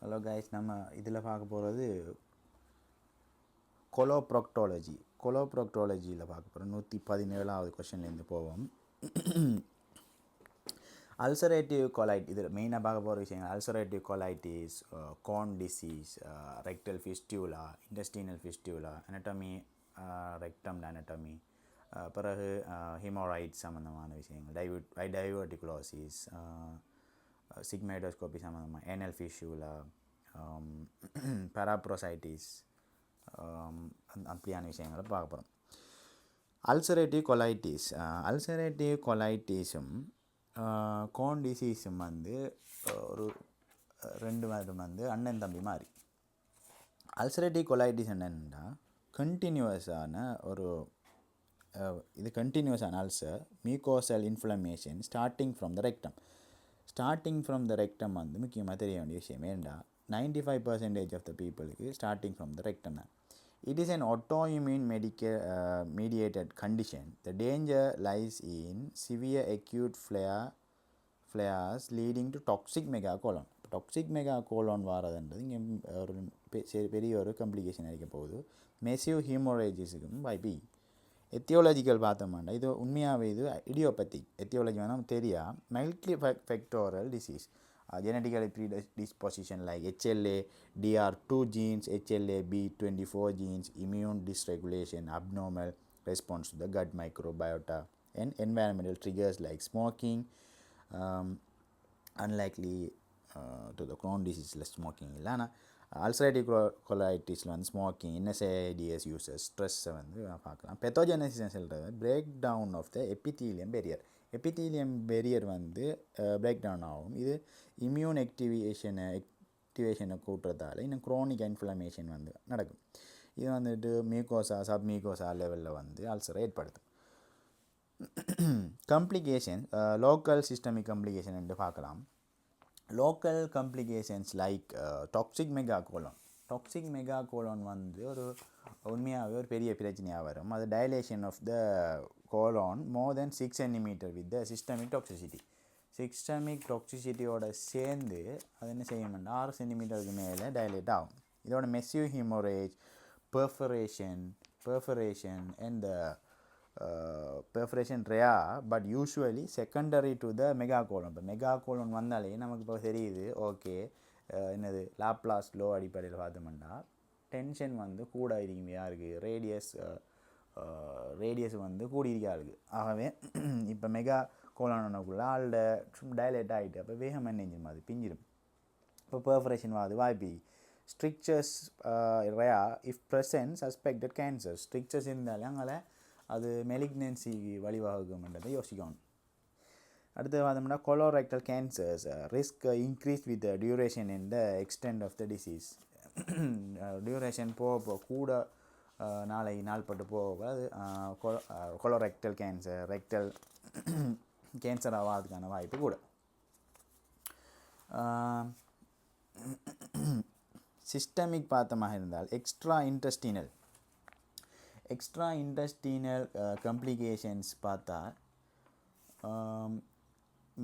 Hello guys, நம்ம இதில் பார்க்க போகிறது கொலோப்ராக்டாலஜியில் பார்க்க போகிறோம். 117வது கொஷன்லேருந்து போவோம். அல்சரேட்டிவ் கொலைட், இதில் மெயினாக பார்க்க போகிற விஷயங்கள் ulcerative colitis, Crohn disease, rectal fistula, intestinal fistula, anatomy, rectum anatomy, பிறகு ஹிமோராய்ட் சம்மந்தமான விஷயங்கள், டைவர்டிகுலோசிஸ், சிக்மைடோஸ்கோபி சம்மந்தமாக, ஏனல் ஃபிஸ்டியூலா, பேராப்ரோசைட்டிஸ், அப்படியான விஷயங்களை பார்க்க போகிறோம். அல்சரேட்டிவ் கொலைட்டிஸும் கோன் டிசீஸும் ஒரு ரெண்டு பேரும் அண்ணன் தம்பி மாதிரி. அல்சரேட்டிவ் கொலைட்டிஸ் என்னென்னா கண்டினியூவஸான ஒரு இது கண்டினியூஸான ulcer, mucosal inflammation starting from the rectum முக்கியமாக தெரிய வேண்டிய விஷயம். ஏன்டா 95% ஆஃப் த பீப்புளுக்கு ஸ்டார்டிங் ஃப்ரம் த ரெக்டம் தான். It is an autoimmune mediated condition. The danger lies in severe acute flares leading to toxic megacolon. Toxic megacolon வாரதுன்றது இங்கே ஒரு பெரிய ஒரு கம்ப்ளிகேஷன் இருக்க போகுது. மெசிவ் ஹீமோரேஜிஸுக்கும் வாய்ப்பு. எத்தியோலஜிக்கல் பார்த்தோம்னா இது உண்மையாகவே இது இடியோபத்திக். எத்தியோலஜி வேணால் தெரியா multi factorial disease, genetically predisposition like HLA, DR2 genes, HLA B24 genes, immune dysregulation, abnormal response to the gut microbiota, and environmental triggers like smoking, unlikely to the Crohn disease smoking இல்லைனா ulcerative கொலைட்டிஸில் smoking, NSAIDs uses, ஸ்ட்ரெஸ்ஸை பார்க்கலாம். Pathogenesis சொல்கிறது break down of the epithelium barrier break down ஆகும். இது immune ஆக்டிவேஷனை கூட்டுறதால இன்னும் crony inflammation நடக்கும். இது மியூகோசா சப்மியூகோசா லெவலில் அல்சரை ஏற்படுத்தும். கம்ப்ளிகேஷன், லோக்கல் சிஸ்டமிக் கம்ப்ளிகேஷன் என்று பார்க்கலாம். Local complications like toxic megacolon ஒரு உண்மையாகவே ஒரு பெரிய பிரச்சனையாக வரும். அது dilation of the colon more than 6 cm with the systemic டாக்ஸிசிட்டியோட சேர்ந்து அது என்ன செய்யணும்னா 6 cm மேலே டைலேட் ஆகும். இதோட massive ஹீமோரேஜ், perforation and the perforation rare but usually secondary to the megacolon. இப்போ மெகாகோலோன் வந்தாலே நமக்கு இப்போ தெரியுது, ஓகே என்னது லாப்லாஸ் லோ அடிப்படையில் பார்த்தோம்னா டென்ஷன் கூட இருக்கும் யாருக்கு, ரேடியஸ் கூடி இருக்காருக்கு. ஆகவே இப்போ மெகாகோலோனுக்குள்ளே ஆள்ட டைலேட் ஆகிட்டு அப்போ வேகம் என்ன அது பிஞ்சிடும். இப்போ பெர்ஃபரேஷன் வாய்ப்பு. Strictures rare if present suspected cancer. Strictures இருந்தாலே அங்கே அது மெலிக்னன்சி வழிவகுக்கும்ன்றதை யோசிக்கணும். அடுத்து பார்த்தோம்னா colorectal cancers risk increase with duration in the extent of the disease. Duration போக கூட நாள்பட்டு போக அது கொலோரெக்டல் கேன்சர், ரெக்டல் கேன்சர் ஆகாதுக்கான வாய்ப்பு கூட. சிஸ்டமிக் பார்த்தமாக இருந்தால் எக்ஸ்ட்ரா இன்டெஸ்டினல் கம்ப்ளிகேஷன்ஸ் பார்த்தா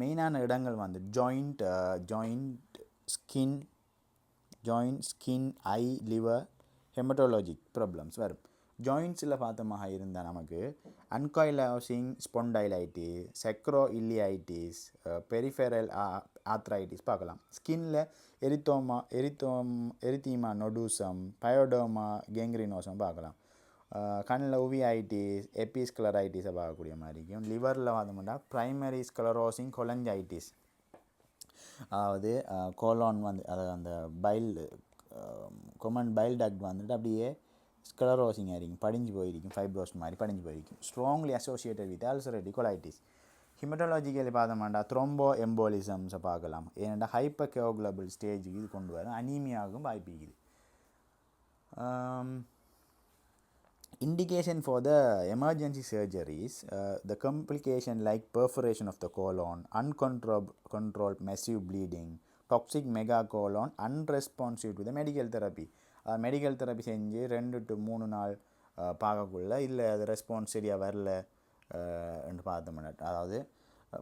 மெயினான இடங்கள் ஜாயிண்ட், ஸ்கின், ஐ, லிவர், ஹெமட்டாலஜிக் ப்ராப்ளம்ஸ் வரும். ஜாயிண்ட்ஸில் பார்த்தமாக இருந்தால் நமக்கு அன்கைலோசிங் ஸ்பாண்டைலைட்டிஸ், செக்ரோ இல்லியைட்டிஸ், பெரிஃபெரல் ஆர்த்ரைட்டிஸ் பார்க்கலாம். ஸ்கின்னில் எரித்தீமா நொடூசம், பயோடோமா கேங்க்ரினோசம் பார்க்கலாம். கண்ணில் உவிஐட்டிஸ், எபிஸ்க்ளரைட்டிஸை பார்க்கக்கூடிய மாதிரி இருக்கும். லிவரில் பார்த்தோம்னா ப்ரைமரி ஸ்க்ளரோசிங் கொலஞ்சைட்டிஸ், அதாவது கோலான் அது அந்த கொமன் பைல் டக்ட் அப்படியே ஸ்க்ளரோசிங் ஆகிருக்கும், படிஞ்சு போயிருக்கும், ஃபைப்ரோஸ் மாதிரி படிஞ்சு போயிருக்கும். Strongly associated with ulcerative colitis. Haematologically பார்த்தோம்னா த்ரோம்போ எம்போலிசம்ஸை பார்க்கலாம். ஏன்னா ஹைப்பர் கோகுலபிள் ஸ்டேஜுக்கு இது கொண்டு வரும், அனீமியாகவும் வாய்ப்பிக்குது. Indication for the emergency surgeries, the complication like perforation of the colon, uncontrolled massive bleeding, toxic megacolon, unresponsive to the medical therapy. Medical therapy செஞ்சு 2 to 3 நாள் பார்க்கக்குள்ள இல்லை அது ரெஸ்பான்ஸ் சரியாக வரல என்று பார்த்தோம்னா, அதாவது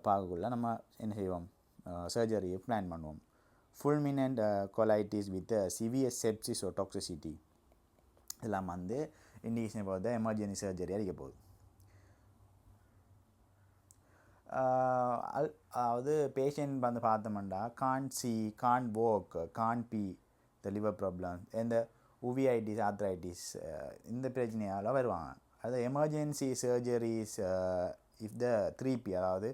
பார்க்கக்குள்ள நம்ம என்ன செய்வோம், சர்ஜரியை பிளான் பண்ணுவோம். fulminant colitis with severe sepsis or toxicity. இதெல்லாம் வந்து இண்டிகேஷன் போது எமர்ஜென்சி சர்ஜரி அடிக்க போகுது. அதாவது பேஷண்ட் வந்து பார்த்தோம்னா கான் சி, கான் walk, கான் பி, த லிவர் ப்ராப்ளம், இந்த உவிஐட்டிஸ், ஆர்த்ரைட்டிஸ், இந்த பிரச்சனையால் வருவாங்க. அது emergency surgeries if the 3P, அதாவது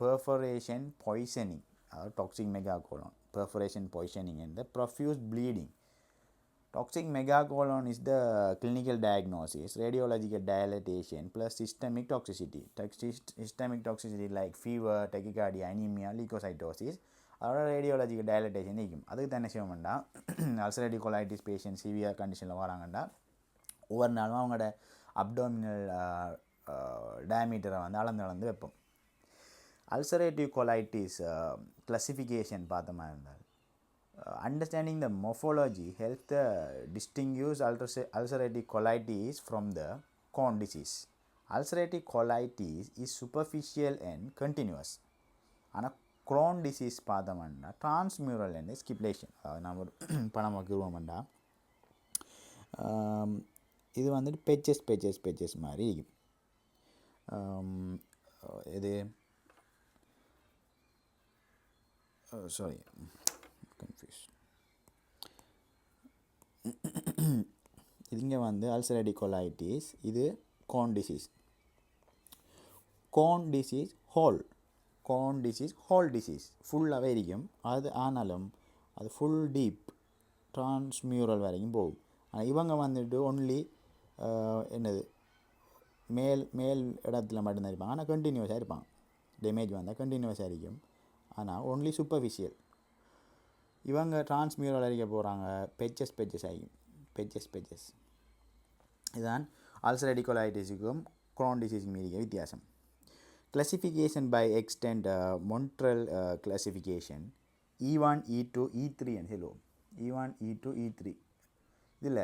பெர்ஃபரேஷன், பாய்சனிங், அதாவது toxic megacolon, perforation, poisoning and the profuse bleeding. Toxic megacolon is the clinical diagnosis, radiological dilatation plus systemic toxicity. Systemic toxicity like fever, tachycardia, anemia, leukocytosis. அதோட ரேடியோலஜிக்கல் டயலட்டேஷன் இருக்கும். அதுக்கு தான் என்ன செய்வோம்னா, ulcerative colitis patient severe கண்டிஷனில் வராங்கன்னா ஒவ்வொரு நாளும் அவங்களோட அப்டோமினல் டயமீட்டரை வந்து அளந்து வைப்போம். அல்சரேட்டிவ் கொலைட்டிஸ் கிளாசிஃபிகேஷன் பார்த்த மாதிரி இருந்தால், understanding the morphology helps to distinguish ulcerative colitis from the Crohn disease. Ulcerative colitis is superficial and continuous. ஆனால் Crohn disease பார்த்தோம்னா transmural and escalation. நம்ம ஒரு படம் வைக்கிறோம்னா இது வந்துட்டு பெச்சஸ் மாதிரி இருக்கும். இது சாரி கன்ஃபியூஸ். இங்கே வந்து அல்சரேட்டிவ் கொலைட்டிஸ், இது Crohn disease. Crohn disease whole disease ஃபுல்லாகவே இருக்கும். அது ஆனாலும் அது ஃபுல் டீப் டிரான்ஸ்மியூரல் வரைக்கும் போகும். ஆனால் இவங்க வந்துட்டு ஒன்லி என்னது மேல் இடத்துல மட்டும்தான் இருப்பாங்க. ஆனால் கண்டினியூஸாக இருப்பாங்க. டேமேஜ் வந்தால் கண்டினியூஸாக இருக்கும். ஆனால் ஒன்லி சூப்பர்ஃபிஷியல். இவங்க டிரான்ஸ்மியூரல் அடிக்க போகிறாங்க, பெச்சஸ் ஆகியும். பெச்சஸ் இதுதான் அல்சரேட்டிவ் கொலைட்டிஸுக்கும் Crohn டிசீஸுக்கும் மீறிய வித்தியாசம். Classification by extent Montreal classification E1, E2, E3 ன்னு சொல்லுவோம். E1, E2, E3. இதில்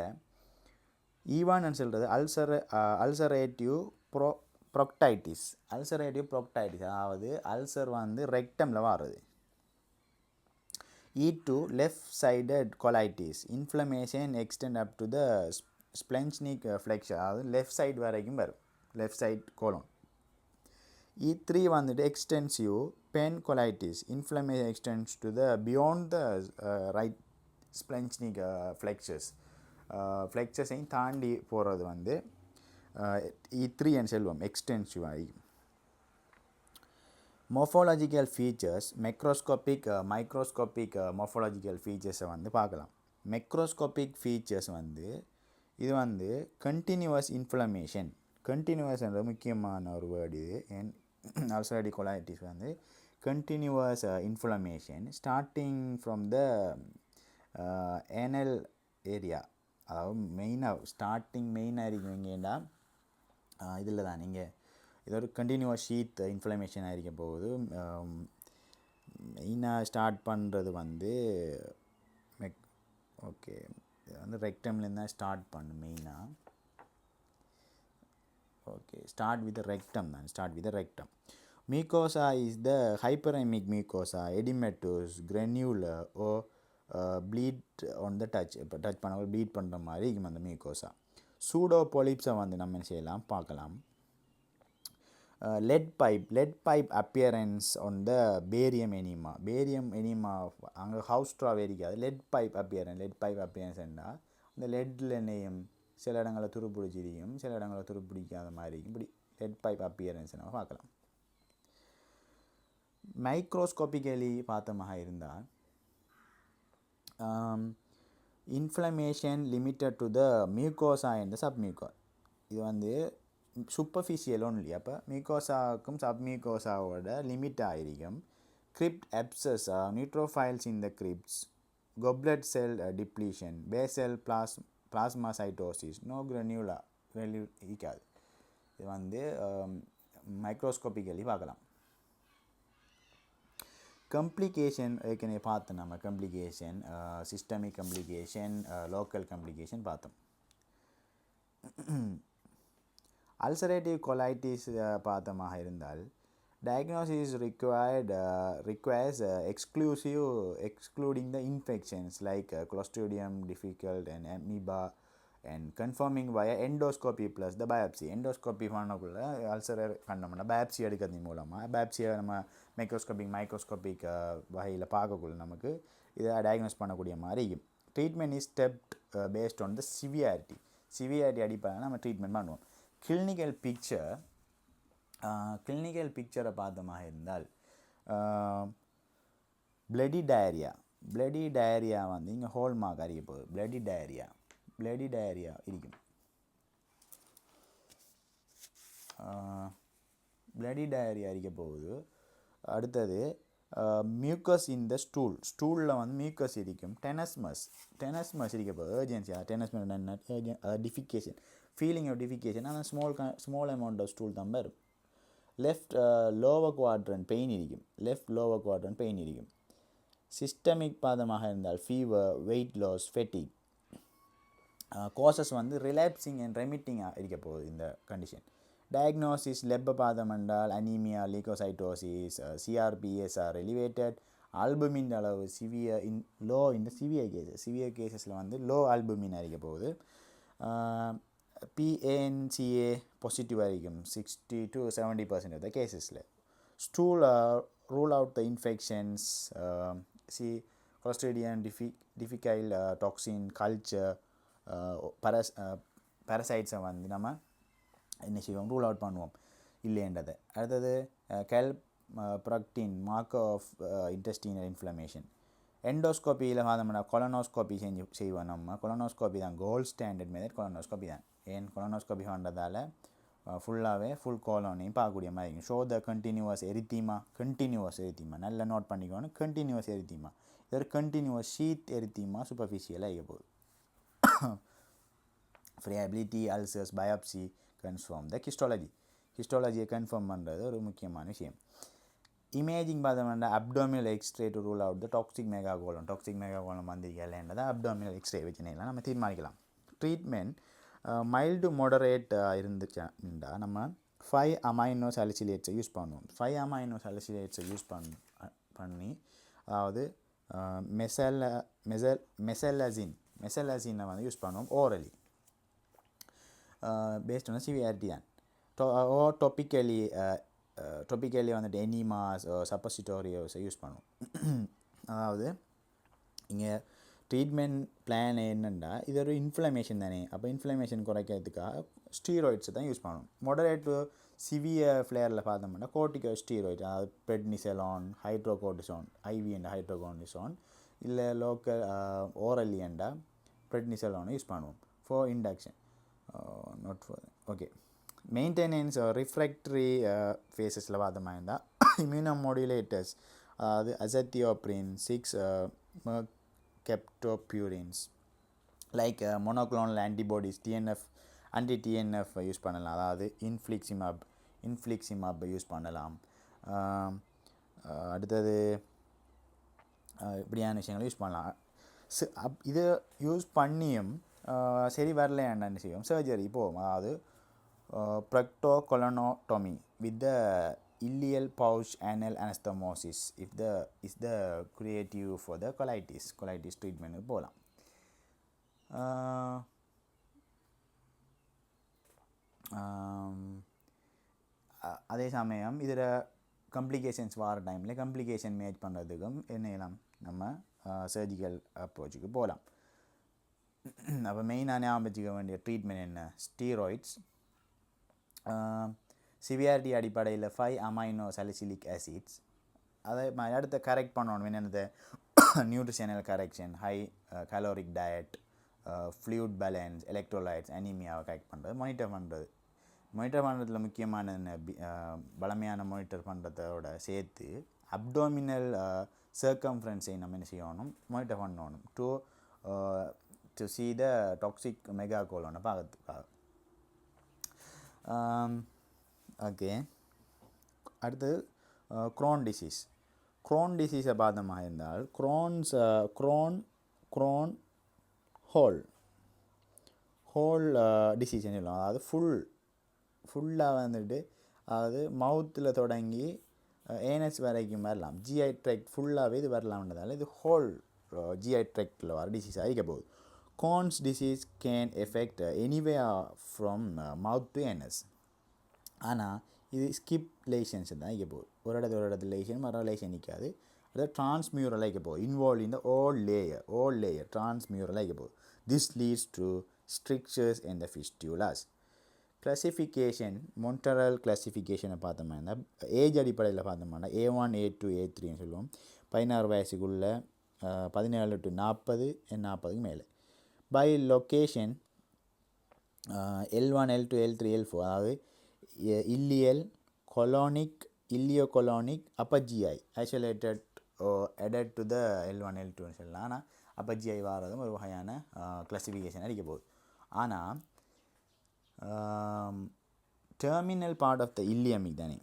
E1 சொல்கிறது அல்சரேட்டிவ் ப்ரோக்டைட்டிஸ். அதாவது அல்சர் வந்து ரெக்டமில் வர்றது. E2 left sided colitis, inflammation extend up to the splenic flexure, அதாவது லெஃப்ட் சைடு வரைக்கும் வரும், லெஃப்ட் சைட் கோலோன். E3 வந்துட்டு extensive pen colitis, inflammation extends to the beyond the right splenic flexures. ஃப்ளெக்சஸையும் தாண்டி போகிறது வந்து E3 ன்னு சொல்லுவோம், எக்ஸ்டென்சிவ் ஆகி. Morphological features, microscopic morphological features வந்து பார்க்கலாம். மைக்ரோஸ்கோபிக் ஃபீச்சர்ஸ் வந்து இது வந்து கண்டினியூவஸ் இன்ஃப்ளமேஷன். கண்டினியூவஸ்ன்றது முக்கியமான ஒரு வேர்டு. இது அல்சரேட்டிவ் கொலைட்டிஸ் வந்து continuous inflammation starting from the anal area. அதாவது மெயினாக இருக்கீங்கன்னா இதில் தான் நீங்கள் இது ஒரு கண்டினியூவஸ் ஷீத் இன்ஃப்ளமேஷன் ஆகிருக்க போகுது. மெயினாக ஸ்டார்ட் பண்ணுறது வந்து ஓகே, இது வந்து ரெக்டம்லேருந்து தான் ஸ்டார்ட் பண்ணும் மெயினாக. Okay, start with rectum. Mucosa is the hyperemic mucosa, edematous, granular or bleed on the touch. இப்போ டச் பண்ண ப்ளீட் பண்ணுற மாதிரி இருக்கும் அந்த மியூக்கோசா. சூடோ பொலிப்ஸை வந்து நம்ம என்ன செய்யலாம் பார்க்கலாம். lead pipe appearance on the barium enema. அங்கே ஹவுஸ் ஸ்ட்ராவே இருக்காது. lead pipe appearance என்றால் அந்த லெட்டில் என்னையும் சில இடங்களில் துருப்பிடிச்சிருக்கும், சில இடங்களில் துருப்பிடிக்காத மாதிரி இருக்கும். இப்படி lead pipe appearance நம்ம பார்க்கலாம். மைக்ரோஸ்கோபிக்கலி பார்த்தமாக இருந்தால் inflammation limited to the mucosa and submucosa. இது வந்து சூப்பர்ஃபிஷியல் ஒன்லி. அப்போ மியூக்கோசாவுக்கும் சப்மியூக்கோசாவோட லிமிட் ஆகிருக்கும். Crypt abscess, neutrophils in the crypts, goblet cell depletion, basal plasmacytosis, no granuloma இருக்காது. இது வந்து மைக்ரோஸ்கோபிக்கலி பார்க்கலாம். கம்ப்ளிகேஷன் ஏற்கனவே பார்த்தோம் நம்ம. Complication systemic complication, local complication பார்த்தோம். அல்சரேட்டிவ் கொலைட்டிஸ் பார்த்தமாக இருந்தால் Diagnosis is requires excluding the infections like Clostridium difficult and amoeba and confirming via endoscopy plus the biopsy. Endoscopy பண்ணக்குள்ள அல்சரர் கண்டோம்னா biopsy எடுக்கிறது மூலமாக biopsy நம்ம மைக்ரோஸ்கோபிக் வகையில் பார்க்கக்குள்ள நமக்கு இதை டயக்னோஸ் பண்ணக்கூடிய மாதிரி இருக்கும். Treatment is stepped based on the severity அடிப்படையில் நம்ம ட்ரீட்மெண்ட் பண்ணுவோம். கிளினிக்கல் பிக்சரை பார்த்தமாக இருந்தால் பிளடி டயரியா வந்து இங்கே ஹோல்மார்க் அறிய போகுது. பிளடி டயரியா இருக்கும். பிளடி டயரியா அறிக்க போகுது. அடுத்தது மியூக்கஸ் இன் த ஸ்டூலில் வந்து மியூக்கஸ் இருக்கும். டெனஸ்மஸ் இருக்க போகுது. ஏர்ஜென்சியாக டெனஸ்மஸ் என்ன டிஃபிகேஷன், ஃபீலிங் ஆஃப் டிஃபிகேஷன். ஆனால் ஸ்மால் அமௌண்ட் ஆஃப் ஸ்டூல் தான் வரும். லெஃப்ட் லோவர் குவாட்ரண்ட் பெயின் இருக்கும். சிஸ்டமிக் பாதமாக இருந்தால் fever, weight loss, fatigue. Course வந்து ரிலாப்சிங் அண்ட் ரெமிட்டிங்காக இருக்க போகுது இந்த கண்டிஷன். டயக்னோசிஸ் லெப்ப பாதம் என்றால் anaemia, leukocytosis, CRPs are elevated. Albumin அளவு சிவியர் கேசஸில் வந்து லோ ஆல்புமின் இருக்க போகுது. PANCA பாசிட்டிவாக இருக்கும் 60 to 70% of the cases. Stool rule out the infections, Clostridium difficile toxin culture, parasites வந்து நம்ம என்ன செய்வோம், ரூல் அவுட் பண்ணுவோம் இல்லைன்றதை. அடுத்தது Coloproctology marker of intestinal inflammation. எண்டோஸ்கோப்பியில் பார்த்தோம்னா கொலனோஸ்கோப்பி செய்வோம். நம்ம கொலனோஸ்கோப்பி தான் கோல்ட் ஸ்டாண்டர்ட் மெத்தட். கொலனோஸ்கோப்பி தான். ஏன் கொலனோஸ்கோப்பி பண்ணுறதால ஃபுல் கோலோனையும் பார்க்கக்கூடிய மாதிரி இருக்கும். Show the continuous erythema. நல்லா நோட் பண்ணிக்கணும். கண்டினியூவஸ் எரித்தீமா இது ஒரு கண்டினியூவஸ் ஷீத் எரித்தீமா சூப்பர்ஃபிஷியலாக இருக்க போகுது. Friability, ulcers, biopsy confirm the ஹிஸ்டாலஜியை கன்ஃபார்ம் பண்ணுறது ஒரு முக்கியமான விஷயம். இமேஜிங் பார்த்தோம்னா abdominal X-ray to rule out the toxic megacolon வந்திருக்கேன்ன்றதை அப்டோமினல் எக்ஸ்ரே வச்சுனேலாம் நம்ம தீர்மானிக்கலாம். ட்ரீட்மெண்ட் மைல்டு மோடரேட் இருந்துச்சுன்னா நம்ம 5 அமைனோ சாலிசிலேட்ஸை யூஸ் பண்ணுவோம். 5 அமைனோ சாலிசிலேட்ஸை யூஸ் பண்ணி அதாவது மெசலசினை வந்து யூஸ் பண்ணுவோம் ஓரலி பேஸ்ட் ஆன் சிவியாரிட்டி தான். டொப்பிக்கலி வந்துட்டு எனிமாஸ் சப்போசிட்டோரியோஸை யூஸ் பண்ணுவோம். அதாவது இங்கே ட்ரீட்மெண்ட் பிளான் என்னென்னா இது ஒரு இன்ஃப்ளமேஷன் தானே. அப்போ இன்ஃப்ளமேஷன் குறைக்கிறதுக்காக ஸ்டீராய்ட்ஸை தான் யூஸ் பண்ணணும். மொடரேட் சிவியர் ஃப்ளேரில் பார்த்தோம்னா கோர்டிகோஸ்டீராய்ட்ஸ், அதாவது பெட்னிசெலான், ஹைட்ரோகோர்டிசோன், ஐவி அண்ட் ஹைட்ரோகோர்டிசோன், இல்லை லோக்கல் ஓரலி அண்டா பெட்னிசெலானை யூஸ் பண்ணுவோம் ஃபார் இண்டக்ஷன். மெயின்டெனன்ஸ் ரிஃப்ராக்டரி ஃபேஸஸில் பார்த்தோமா இருந்தால் இம்யூனோமோடுலேட்டர்ஸ், அதாவது azathioprine, 6 mercaptopurines like monoclonal antibodies, anti-TNF use பண்ணலாம். அதாவது இன்ஃப்ளிக்ஸிமாப் யூஸ் பண்ணலாம். அடுத்தது இப்படியான விஷயங்களை யூஸ் பண்ணலாம். இதை யூஸ் பண்ணியும் சரி வரலையாண்டா என்ன செய்வோம், சர்ஜரி போவோம். அதாவது proctocolonotomy with the ileal pouch anal anastomosis is the curative for the colitis treatment போகலாம். அதே சமயம் இதில் கம்ப்ளிகேஷன்ஸ் வர டைமில் கம்ப்ளிகேஷன் மேனேஜ் பண்ணுறதுக்கும் என்னெல்லாம் நம்ம சர்ஜிக்கல் அப்ரோச்சுக்கு போகலாம். அப்போ மெயினாக ஞாபகம் வச்சுக்க வேண்டிய ட்ரீட்மெண்ட் என்ன, ஸ்டீராய்ட்ஸ். சிவியாரிட்டி அடிப்படையில் 5 அமைனோ சாலிசிலிக் ஆசிட்ஸ். அதை அடுத்த கரெக்ட் பண்ணணும். என்னென்னது nutritional correction, high caloric diet, fluid balance, electrolytes, அனீமியாவை கரெக்ட் பண்ணுறது, மானிட்டர் பண்ணுறதுல முக்கியமான பலமையான மானிட்டர் பண்ணுறதோட சேர்த்து அப்டோமினல் சர்க்கம்ஃபரன்ஸை நம்ம என்ன செய்யணும், மானிட்டர் பண்ணணும் to see the toxic megacolon பார்க்கறதுக்காக. ஓகே, அடுத்தது க்ரோன் டிசீஸை பார்த்தமாக இருந்தால் க்ரோன் ஹோல் டிசீஸ் சொல்லலாம். அதாவது ஃபுல்லாக வந்துட்டு, அதாவது மவுத்தில் தொடங்கி ஏனஸ் வரைக்கும் வரலாம். ஜிஐ ட்ராக்ட் ஃபுல்லாகவே இது வரலாம்ன்றதால இது ஹோல் ஜிஐ ட்ராக்டில் வர டிசீஸ் ஆகிக்க போகுது. Crohn's disease can affect anywhere from mouth to anus. ஆனால் இது ஸ்கிப் லேஷன்ஸ் தான் இருக்க போகுது. ஒரு இடத்துல லேஷன் மற்ற லேஷன் நிற்காது. அது டிரான்ஸ்மியூரலாக இருக்க போகுது. Involve in the old layer டிரான்ஸ்மியூரலாக இருக்க போகுது. This leads to strictures in the fistulas. Classification Montreal கிளாசிஃபிகேஷனை பார்த்தோம்னா ஏஜ் அடிப்படையில் பார்த்தோம்னா A1 A2 A3ன்னு சொல்லுவோம். 16 வயசுக்குள்ள 17 to 40 40க்கு மேலே. By location L1 L2 L3 L4 அதாவது ileal colonic ileocolonic upper GI isolated added to the L1 L2ன்னு சொல்லலாம். ஆனால் அப்பர் ஜிஐ வாரதும் ஒரு வகையான கிளாசிஃபிகேஷன் அடிக்க போகுது. ஆனால் terminal part of the ileum தானே,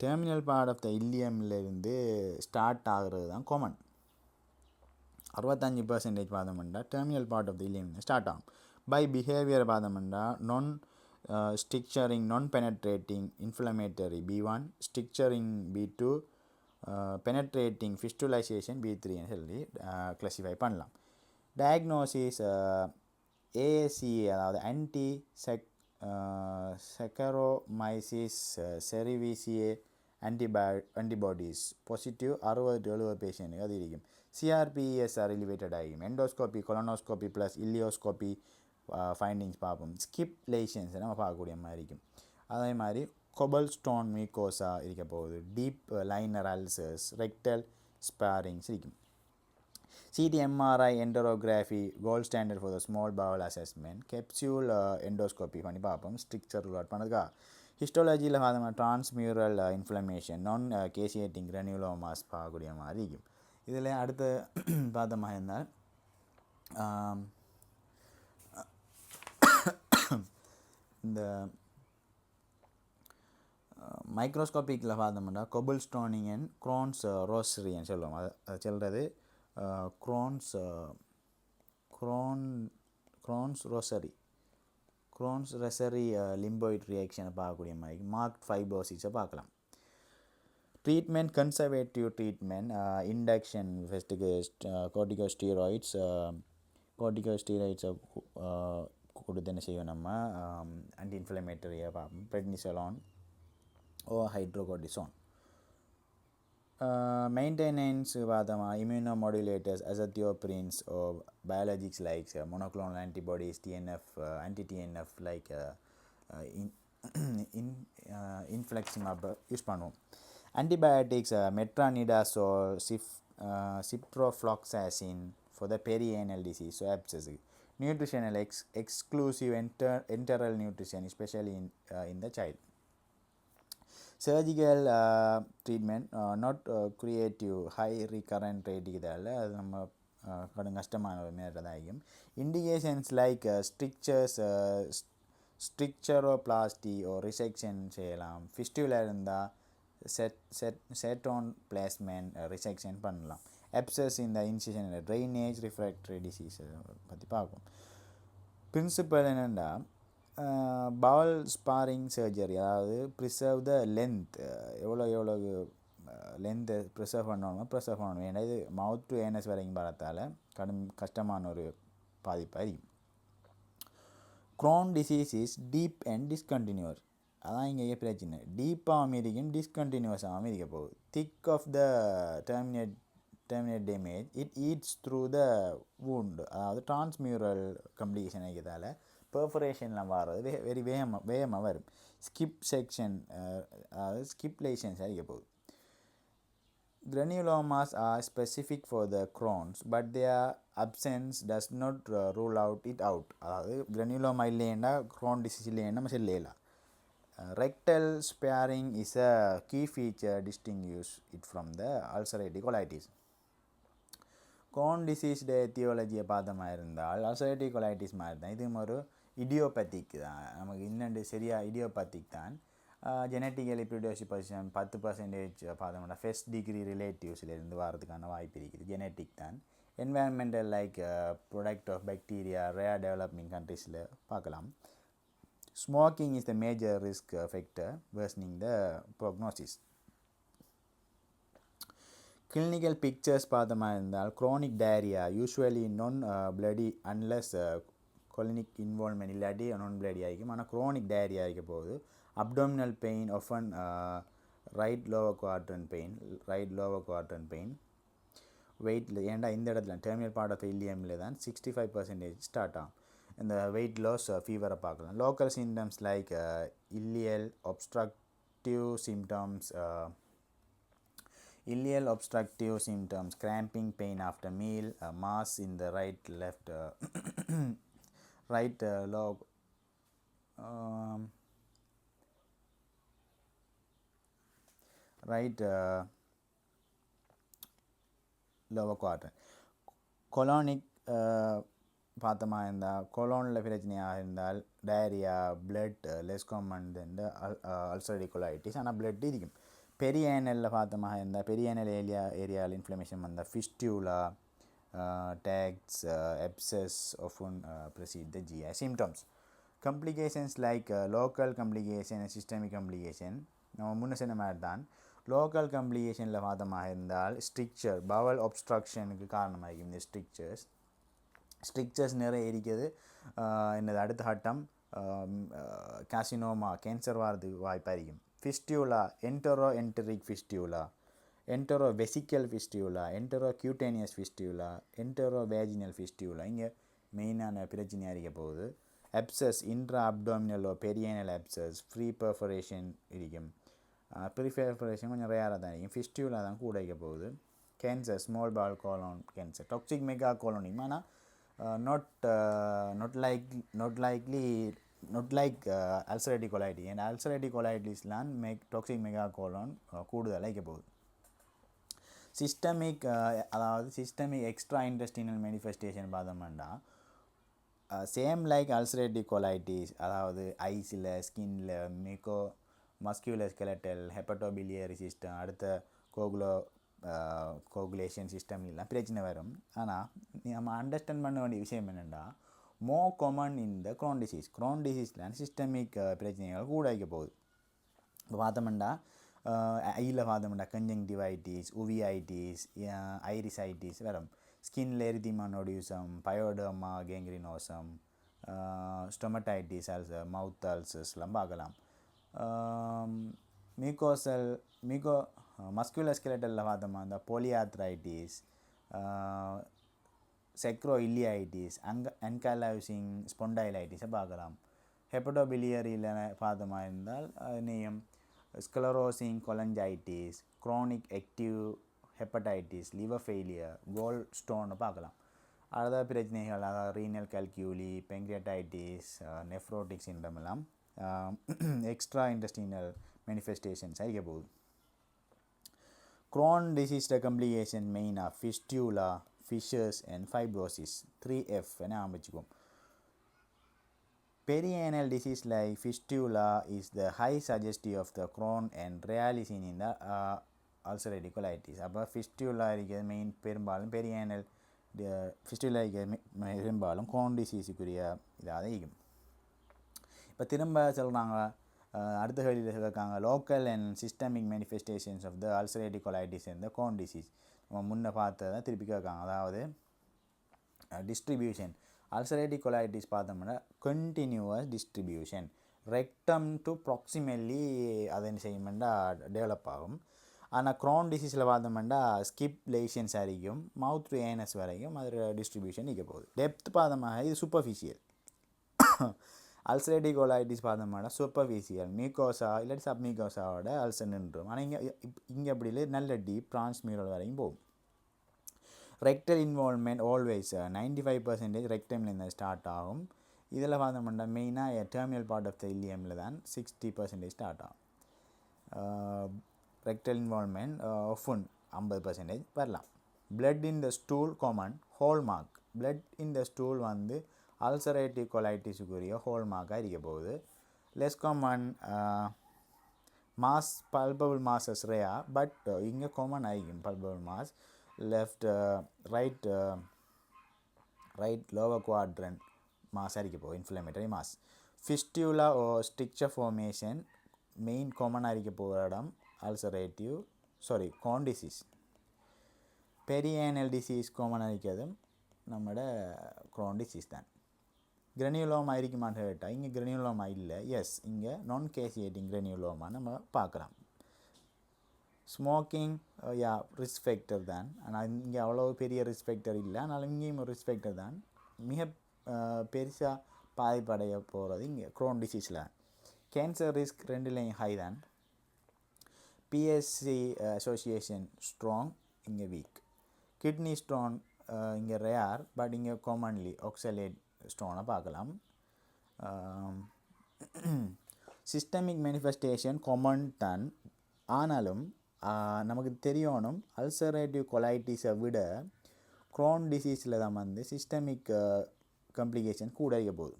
டெர்மினல் பார்ட் ஆஃப் த இல்லியம்லேருந்து ஸ்டார்ட் ஆகிறது தான் காமன். 65% பார்த்தோம்னா terminal part of the ileum start ஆகும். பை பிஹேவியர் பார்த்தோம்னா non stricturing non penetrating inflammatory B1, stricturing B2, penetrating fistulisation B3ன்னு சொல்லி கிளாஸிஃபை பண்ணலாம். டயக்னோசிஸ் ASCA அதாவது anti saccharomyces cerevisiae antibodies positive 60-70 பேஷண்ட்டுக்கு அது இருக்கும். CRPSR ரிலேட்டட் ஆகிக்கும். Endoscopy colonoscopy plus ileoscopy findings பார்ப்போம். ஸ்கிப் லேஷன்ஸ் நம்ம பார்க்கக்கூடிய மாதிரி இருக்கும். அதே மாதிரி கொபல் ஸ்டோன் மியூக்கோசா இருக்க போகுது. Deep linear ulcers rectal sparings இருக்கும். CT-MRI enterography gold standard for the small bowel assessment. Capsule endoscopy பண்ணி பார்ப்போம் ஸ்ட்ரிக்சர் லாட் பண்ணதுக்கா. ஹிஸ்டோலஜியில் பார்த்தோம்னா டிரான்ஸ்மியூரல் இன்ஃப்ளமேஷன் நான் கேசியேட்டிங் கிரானியூலோமாஸ் பார்க்கக்கூடிய மாதிரி இருக்கும். இதில் அடுத்து பார்த்த மாதிரி இருந்தால் இந்த மைக்ரோஸ்கோப்பிக்கில் பார்த்தோம்னா கொபல் ஸ்டோனிங் அண்ட் க்ரோன்ஸ் ரோசரின்னு சொல்லுவோம். அது சொல்கிறது க்ரோன்ஸ் ரொசரி லிம்போயிட் ரியாக்ஷனை பார்க்கக்கூடிய மாதிரி மார்க்ட் ஃபைப்ரோசிஸை பார்க்கலாம். ட்ரீட்மெண்ட் கன்சர்வேட்டிவ் ட்ரீட்மெண்ட் இண்டக்ஷன் ஃபஸ்ட்டுக்கு கோர்டிகோஸ்டீராய்ட்ஸை கொடுத்து என்ன செய்வோம் நம்ம ஆன்டி இன்ஃப்ளமேட்டரியை பார்ப்போம். பிரெட்னிசோலான் ஓ ஹைட்ரோகோர்டிசோன். மெயின்டெனன்ஸ் பார்த்தோமா immunomodulators azathioprins or biologics like monoclonal antibodies TNF anti-TNF like infliximab use பண்ணுவோம். Antibiotics metronidazole ciprofloxacin for the perianal disease so abscess. Nutritional exclusive enteral nutrition especially in the child. Surgical treatment not creative high recurrent rate இதால் அது நம்ம கடும் கஷ்டமான ஒரு நேரதாகும். Indications like stricturoplasty or resection செய்யலாம். Fistula இருந்தால் செட்டோன் பிளாஸ்மெண்ட் resection பண்ணலாம். abscess in the incision drainage refractory disease பற்றி பார்க்கும். பிரின்சிபல் என்னென்னா பவல் ஸ்பாரிங் சர்ஜரி அதாவது ப்ரிசர்வ் த லென்த் எவ்வளோ லென்த்தை ப்ரிசர்வ் பண்ணணும். ஏன்னா இது மவுத் டு ஏனஸ் வரைக்கும் வரத்தால் கஷ்டமான ஒரு பாதிப்பாக இருக்கும். Crohn disease is deep and discontinuous. அதான் இங்கே பிரச்சனை. டீப்பாகவும் இருக்கும் டிஸ்கண்டினியூஸாகவும் இருக்க போகுது. Thick of the terminate damage it eats through the wound அதாவது டிரான்ஸ்மியூரல் கம்ப்ளிகேஷன் ஆகியதால் பெர்ஃபரேஷன்லாம் வர்றது வெரி வேகமாக வரும். ஸ்கிப் செக்ஷன் அதாவது ஸ்கிப் லேஷன்ஸ் ஆகிய போகுது. Granulomas are specific for the Crohn's but their absence does not rule it out. அதாவது கிரானியூலோமா இல்லைன்னா Crohn disease இல்லைன்னா நம்ம சொல்லலாம். Rectal sparing is a key feature distinguish it from the ulcerative colitis. Crohn disease etiology பார்த்த மாதிரி இருந்தால் ulcerative colitis மாதிரி தான். இது ஒரு இடியோபேத்திக் தான். நமக்கு இன்னொன்று சரியாக இடியோபேத்திக் தான். ஜெனட்டிக்கலி ப்ரிடிஸ்பொசிஷன் 10% பார்த்தோம்னா ஃபர்ஸ்ட் டிகிரி ரிலேட்டிவ்ஸ்லேருந்து வரதுக்கான வாய்ப்பு இருக்குது. ஜெனட்டிக் தான். Environmental like product of bacteria rare developing கண்ட்ரீஸில் பார்க்கலாம். Smoking is the major risk factor worsening the prognosis. Clinical pictures பார்த்த மாதிரி இருந்தால் chronic diarrhea usually non bloody unless colonic involvement இல்லாட்டி non bloody ஆகிக்கும். ஆனால் chronic diarrhea ஆகிக்க போகுது. abdominal pain often right lower quadrant pain வெயிட்டில் ஏன்டா இந்த இடத்துல டெர்மினல் பார்ட் ஆஃப் இலியமில் தான் 65% ஸ்டார்ட் ஆகும். இந்த வெயிட் லாஸ் ஃபீவரை பார்க்கலாம். Local symptoms like இலியல் obstructive symptoms, cramping, pain after meal, mass in the right lower quadrant. colonic பார்த்தமா இருந்தால் கொலோனில் பிரச்சனையாக இருந்தால் டயரியா பிளட் லெஸ் காமன் இந்த அல்சரேட்டிவ் கொலைட்டிஸ். ஆனால் பிளட் இருக்கும். பெரிய ஏனலில் பார்த்தமாக இருந்தால் பெரிய ஏனல் ஏரியாவில் இன்ஃப்ளமேஷன் வந்தால் ஃபிஸ்டியூலா tax எப்சஸ் often precede the GI symptoms. Complications like local complication and systemic complication நம்ம முன்ன சொன்ன மாதிரி தான். லோக்கல் கம்ப்ளிகேஷனில் பார்த்தமாக இருந்தால் ஸ்ட்ரிக்சர் பவல் ஒப்ஸ்ட்ரக்ஷனுக்கு காரணமாகும். இந்த ஸ்ட்ரிக்சர்ஸ் நிறைய இருக்குது. என்னது அடுத்த கட்டம் காசினோமா கேன்சர் வரதுக்கு வாய்ப்பாக இருக்கும். ஃபிஸ்டியூலா என்டரோஎன்டரிக் ஃபிஸ்டியூலா, என்டரோவெசிக்கல் ஃபிஸ்டியூலா, என்டரோக்யூட்டேனியஸ் ஃபிஸ்டியூலா, என்டரோவேஜினல் ஃபிஸ்டியூலா இங்கே மெயினான பிரச்சனையாக இருக்க போகுது. எப்சஸ் இன்ட்ரா அப்டோமினலோ பெரியனல் எப்சஸ் ஃப்ரீ பெர்ஃபரேஷன் இருக்கும். ப்ரிஃபரேஷன் கொஞ்சம் ரேராக தான் இருக்கும். ஃபிஸ்டியூலா தான் கூட இருக்க போகுது. Cancer small bowel colon cancer toxic mega colonic ஆனால் not like ulcerative colitis. and ulcerative colitisலாம் toxic megacolon கூடுதலாக இருக்க போகுது. சிஸ்டமிக் அதாவது சிஸ்டமிக் எக்ஸ்ட்ரா இன்டெஸ்டினல் மேனிஃபெஸ்டேஷன் பார்த்தோம்னா சேம் லைக் அல்சரேட்டிவ் கொலைட்டிஸ், அதாவது ஐஸில் ஸ்கின்னில் மஸ்குலர் ஸ்கெலட்டல் ஹெப்படோபிலியரி சிஸ்டம் அடுத்த கோகுலேஷன் சிஸ்டம்லாம் பிரச்சனை வரும். ஆனால் நம்ம அண்டர்ஸ்டாண்ட் பண்ண வேண்டிய விஷயம் என்னென்னா மோர் காமன் இந்த க்ரோன் டிசீஸில் சிஸ்டமிக் பிரச்சனைகள் கூட வைக்க போகுது. இப்போ பார்த்தோம்னா ஐயில் பார்த்தோம்னா கன்ஜங்டிவைட்டிஸ், உவிஐட்டிஸ், ஐரிசைட்டிஸ் வரும். ஸ்கின்ல எரிதிமா நோடியூசம், பயோடர்மா கேங்க்ரினோசம், ஸ்டொமடைட்டிஸ் அல்சர், மவுத் அல்சர்ஸ்லாம் பார்க்கலாம். மஸ்குலர் ஸ்கெலட்டலில் பார்த்தோமா இந்த போலியாத்ரைட்டிஸ், செக்ரோஇல்லியாய்டிஸ், அன்கைலோசிங் ஸ்பொண்டைலைட்டிஸை பார்க்கலாம். ஹெப்படோபிலியரியில் பார்த்தோமா இருந்தால் name sclerosing cholangitis, chronic active hepatitis, liver failure, gall ஸ்டோன்னு பார்க்கலாம். அடுத்த பிரச்சனைகள் அதாவது renal calculi, pancreatitis, nephrotic syndrome எல்லாம் எக்ஸ்ட்ரா இன்டெஸ்டினல் மேனிஃபெஸ்டேஷன்ஸ் ஆகிக்க போகுது. Crohn disease complication மெயினாக fistula, fissures and fibrosis 3F என ஆரம்பிச்சுக்கும். Perianal disease like fistula is the high suggestive of the Crohn and rarely seen in the ulcerative colitis. அப்போ fistula இருக்கிறது main பெரும்பாலும் பெரியானல் fistula இருக்கிறது பெரும்பாலும் Crohn டிசீஸுக்குரிய இதாக இருக்கும். இப்போ திரும்ப சொல்கிறாங்க அடுத்த கேள்வியில் சொல்லியிருக்காங்க local and systemic manifestations of the ulcerative colitis and the Crohn disease. நம்ம முன்னே பார்த்ததை திருப்பி கேட்காங்க. அதாவது டிஸ்ட்ரிபியூஷன் அல்சரேட்டிவ் கொலைட்டிஸ் பார்த்தோம்னா continuous distribution rectum to proximally அதை என்ன செய்யும்னா டெவலப் ஆகும். ஆனால் க்ரோன் டிசீஸில் பார்த்தோம்னா ஸ்கிப் லேஷன்ஸ் வரைக்கும் மவுத் டு ஏனஸ் வரைக்கும் அது டிஸ்ட்ரிபியூஷன் நிற்க போகுது. டெப்த் பார்த்தோம்னா இது சூப்பர்ஃபிஷியல். அல்சரேட்டிவ் கொலைட்டிஸ் பார்த்தோம்னா சூப்பர்ஃபிஷியல் மீகோசா இல்லாட்டி சப்மீகோசாவோட அல்சர் நின்றும். ஆனால் இங்கே அப்படி இல்லை, நல்ல டீப் டிரான்ஸ்மியூரல் வரைக்கும் போகும். ரெக்டல் இன்வால்வ்மெண்ட் ஆல்வேஸ் 95% ரெக்டம்லேருந்து ஸ்டார்ட் ஆகும். இதில் பார்த்தோம்னா மெயினாக டெர்மினல் பார்ட் ஆஃப் த இலியமில் தான் 60% ஸ்டார்ட் ஆகும். ரெக்டல் இன்வால்வ்மெண்ட் ஆஃபன் 50% வரலாம். Blood in the stool common hallmark. Blood in the stool வந்து அல்சரேட்டிவ் கொலைட்டிஸுக்குரிய ஹோல்மார்க்காக இருக்க போகுது. Less common mass palpable masses ரேயா, பட் இங்கே காமன் ஆகிக்கும் palpable mass. Left right lower quadrant mass இருக்க போகுது இன்ஃப்ளமேட்டரி மாஸ். ஃபிஸ்டியூலா ஓ ஸ்ட்ரிக்சர் ஃபார்மேஷன் மெயின் காமனாக இருக்க போகிற இடம் க்ரோன் டிசீஸ். பெரியானல் டிசீஸ் காமனாக இருக்கிறதும் நம்மளோட க்ரோன் டிசீஸ் தான். கிரனியுலோமா இருக்குமான்னு கேட்டால் இங்கே கிரனியுலோமா இல்லை. எஸ், இங்கே நான் கேசியேட்டிங் கிரனியுலோமா நம்ம பார்க்கலாம். ஸ்மோக்கிங் ரிஸ்க் ஃபேக்டர் தான், ஆனால் இங்கே அவ்வளோ பெரிய ரிஸ்க் ஃபேக்டர் இல்லை. ஆனாலும் இங்கேயும் ஒரு ரிஸ்க் ஃபேக்டர் தான். மிக பெருசாக பாதிப்படைய போகிறது இங்கே க்ரோன் டிசீஸில். கேன்சர் ரிஸ்க் ரெண்டுலேயும் ஹை தான். பிஎஸ்சி அசோசியேஷன் ஸ்ட்ராங், இங்கே வீக். கிட்னி ஸ்டோன் இங்கே ரேர், பட் இங்கே காமன்லி ஆக்சலேட் ஸ்டோனை பார்க்கலாம். சிஸ்டமிக் மேனிஃபெஸ்டேஷன் காமன் தான். ஆனாலும் நமக்கு தெரியணும் அல்சரேட்டிவ் கொலைட்டிஸை விட க்ரோன் டிசீஸில் தான் வந்து சிஸ்டமிக் காம்ப்ளிகேஷன் கூட இருக்க போகுது.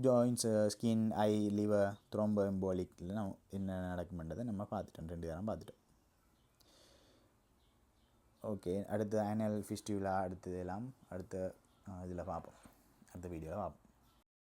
ஜாயின்ஸ், ஸ்கின், ஐ, லிவர், த்ரோம்போ எம்போலிக்கில் நம்ம என்ன நடக்கும்ன்றதை நம்ம பார்த்துட்டோம், 2 தரம் பார்த்துட்டோம். ஓகே, அடுத்து ஆனல் ஃபிஸ்டுலா அடுத்தது எல்லாம் அடுத்த இதில் பார்ப்போம், அடுத்த வீடியோவில் பார்ப்போம்.